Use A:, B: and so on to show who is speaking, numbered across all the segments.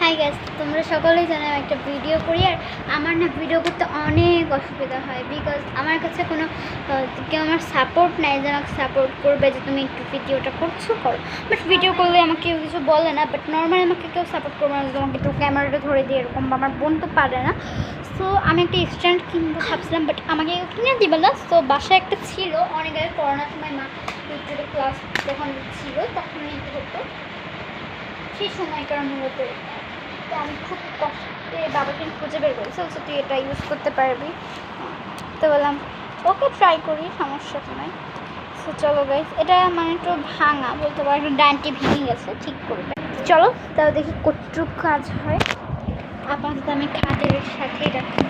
A: Hi guys, তোমরা সকলেই জানো আমি একটা ভিডিও করি আর আমার না ভিডিও করতে অনেক অসুবিধা হয় বিকজ আমার কাছে কোনো কেউ আমার সাপোর্ট নাই যে আমাকে সাপোর্ট করবে যে তুমি একটু ভিডিওটা করছো করো। বাট ভিডিও করলে আমাকে কেউ কিছু বলে না, বাট নর্মালি আমাকে কেউ সাপোর্ট করবে না, তোমাকে একটু ক্যামেরাটা ধরে দিয়ে এরকম। আমার বোন তো পারে না, সো আমি একটা স্ট্যান্ড কিনবো ভাবছিলাম, বাট আমাকে কিনে দিবে না। সো বাসায় একটা ছিল অনেক আগে করোনার সময়, মা ইউটিউবে ক্লাস যখন ছিল তখন নিতে হতো, সেই সময়কার মূলত। তো আমি খুব কষ্টে বাবাকে খুঁজে বের করেছি, বলছে তুই এটা ইউজ করতে পারবি। তো বললাম ওকে ট্রাই করি, সমস্যা তো নাই। সো চলো গাইস, এটা মানে একটু ভাঙা বলতে পারো, একটু ডানটি ভেঙে গেছে, ঠিক করবে। চলো তাও দেখি কতটুকু কাজ হয়। আপাতত আমি খাটের সাথেই রাখি,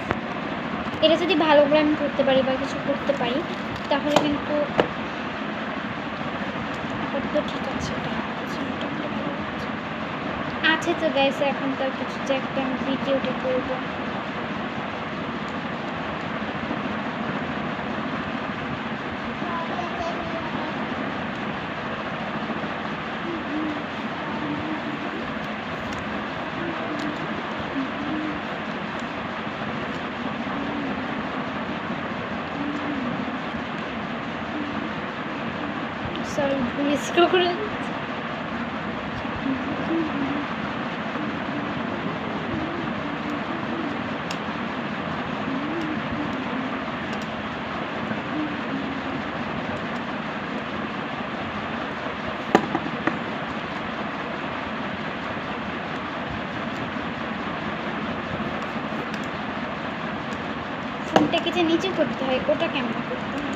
A: এটা যদি ভালো করে আমি করতে পারি বা কিছু করতে পারি তাহলে কিন্তু আপাতত ঠিক আছে। আছে তো গাইস, এখন তার কিছু যে একটা আমি ভিডিওটা করবো। সরি মিস করে ফোনটাকে যে নিচে করতে হয় ওটা কেমন করতে হয়।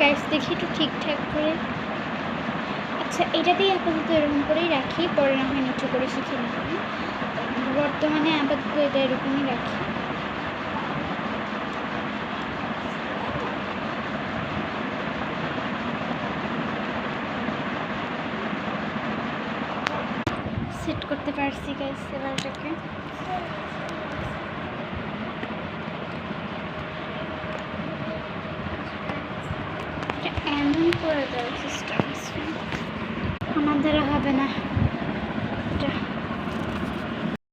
A: গাইস দেখি একটু ঠিকঠাক করে। আচ্ছা এটাতেই আপাতত এরকম করেই রাখি, পরে না হয় নিচু করে শিখে নিব। বর্তমানে আপাতত এটা এরকমই রাখি। সেট করতে পারছি গাইস এবারটাকে। এমন করে দেওয়ার চেষ্টা করছি, আমার দ্বারা হবে না।